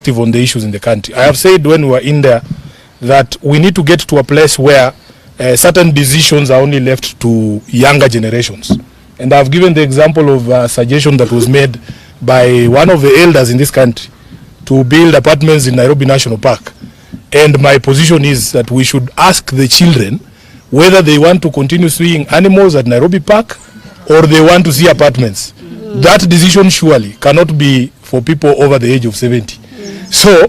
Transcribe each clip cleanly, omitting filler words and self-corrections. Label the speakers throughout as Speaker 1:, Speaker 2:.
Speaker 1: perspective on the issues in the country. I have said when we were in there that we need to get to a place where certain decisions are only left to younger generations. And I've given the example of a suggestion that was made by one of the elders in this country to build apartments in Nairobi National Park. And my position is that we should ask the children whether they want to continue seeing animals at Nairobi Park or they want to see apartments. That decision surely cannot be for people over the age of 70. So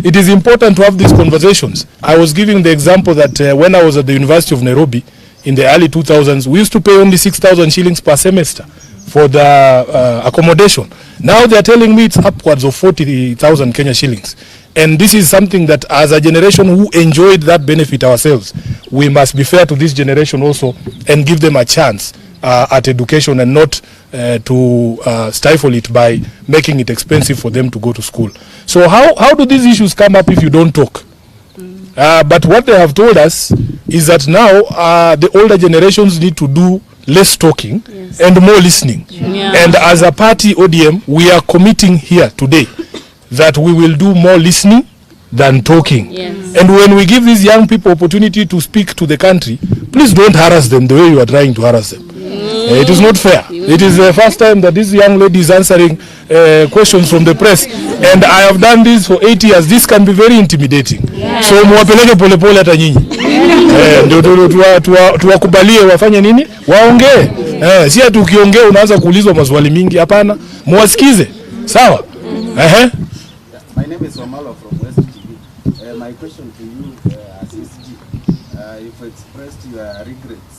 Speaker 1: it is important to have these conversations. I was giving the example that when I was at the University of Nairobi in the early 2000s, we used to pay only 6,000 shillings per semester for the accommodation. Now they are telling me it's upwards of 40,000 Kenya shillings. And this is something that as a generation who enjoyed that benefit ourselves, we must be fair to this generation also and give them a chance at education and not to stifle it by making it expensive for them to go to school. So how do these issues come up if you don't talk? But what they have told us is that now the older generations need to do less talking and more listening. And as a party, ODM, we are committing here today that we will do more listening than talking. And when we give these young people opportunity to speak to the country, please don't harass them the way you are trying to harass them. It is not fair. It is the first time that this young lady is answering questions from the press, and I have done this for 8 years. This can be very intimidating. So muwapeleke pole pole hata nyinyi. Ndio tuwakubalie wafanye nini? Waongee. Si ati ukiongea unaanza kuulizwa maswali mingi, hapana. Muwasikize. Sawa?
Speaker 2: My name is Omalo from West TV. My question to you as SG, you've expressed your regrets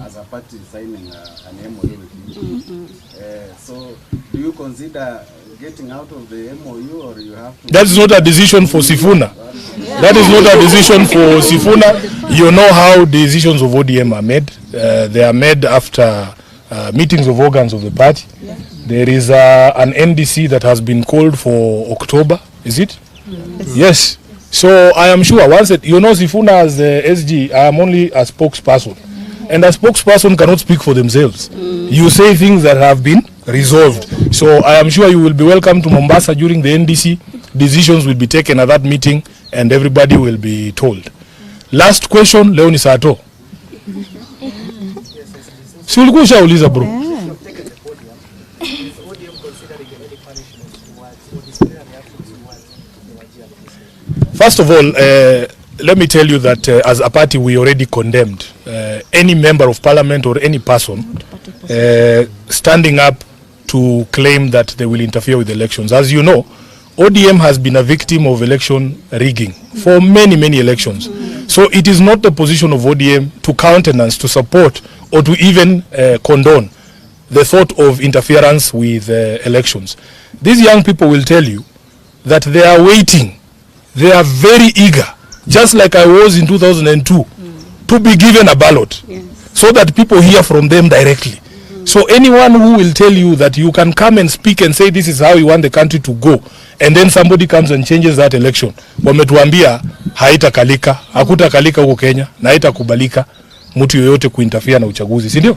Speaker 2: as a party signing an MOU with you. So do you consider getting out of the MOU, or you have to...
Speaker 1: That's not a decision for Sifuna. That is not a decision for Sifuna. You know how decisions of ODM are made. They are made after meetings of organs of the party. There is an NDC that has been called for October, is it? Yes. So I am sure once it, you know, Sifuna as the SG, I am only a spokesperson. And a spokesperson cannot speak for themselves. You say things that have been resolved. So I am sure you will be welcome to Mombasa during the NDC. Decisions will be taken at that meeting and everybody will be told. Last question, Leoni Sato. Si ulikuwa ushauliza bro. First of all, let me tell you that as a party we already condemned any member of parliament or any person standing up to claim that they will interfere with elections. As you know, ODM has been a victim of election rigging for many, many elections. So it is not the position of ODM to countenance, to support, or to even condone the thought of interference with elections. These young people will tell you that they are waiting. They are very eager, just like I was in 2002, to be given a ballot, so that people hear from them directly. So anyone who will tell you that you can come and speak and say this is how you want the country to go, and then somebody comes and changes that election, wametuambia haitakalika, hakutakalika huko Kenya, na haitakubalika mtu yoyote kuinterfere na uchaguzi, si ndio?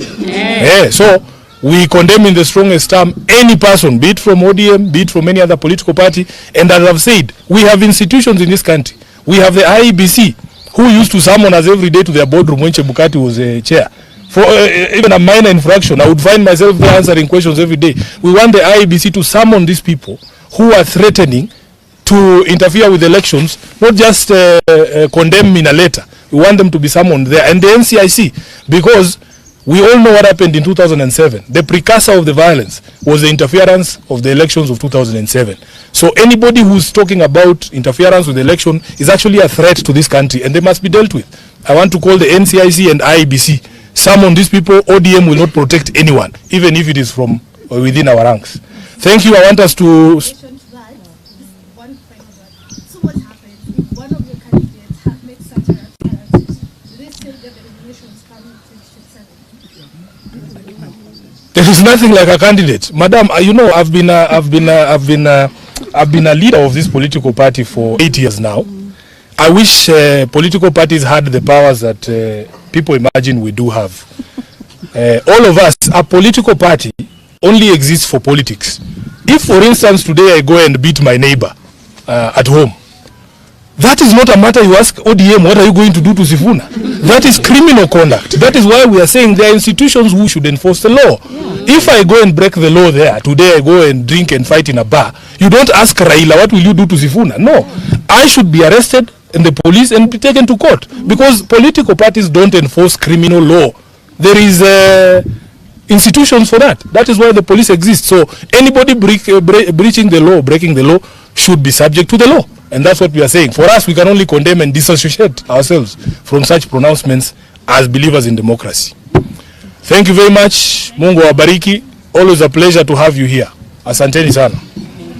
Speaker 1: So we condemn in the strongest term any person, be it from ODM, be it from any other political party. And as I've said, we have institutions in this country. We have the IEBC, who used to summon us every day to their boardroom when Chebukati was a chair. For even a minor infraction, I would find myself there answering questions every day. We want the IEBC to summon these people who are threatening to interfere with elections, not just condemn in a letter. We want them to be summoned there. And the NCIC, because we all know what happened in 2007. The precursor of the violence was the interference of the elections of 2007. So anybody who's talking about interference with the election is actually a threat to this country, and they must be dealt with. I want to call the NCIC and IEBC. Summon these people. ODM will not protect anyone, even if it is from within our ranks. Thank you. I want us to...
Speaker 3: So what happens if one of your candidates have made such a do they still get the nominations coming in 2027?
Speaker 1: There is nothing like a candidate, Madam. You know, I've been a leader of this political party for 8 years now. I wish political parties had the powers that people imagine we do have. All of us, a political party only exists for politics. If, for instance, today I go and beat my neighbor at home, that is not a matter you ask ODM, what are you going to do to Sifuna? That is criminal conduct. That is why we are saying there are institutions who should enforce the law. If I go and break the law there, today I go and drink and fight in a bar, you don't ask Raila, what will you do to Sifuna? No. I should be arrested in the police and be taken to court, because political parties don't enforce criminal law. There is institutions for that. That is why the police exists. So anybody breaching the law, breaking the law, should be subject to the law. And that's what we are saying. For us, we can only condemn and disassociate ourselves from such pronouncements as believers in democracy. Thank you very much. Mungu wabariki. Always a pleasure to have you here. Asanteni sana.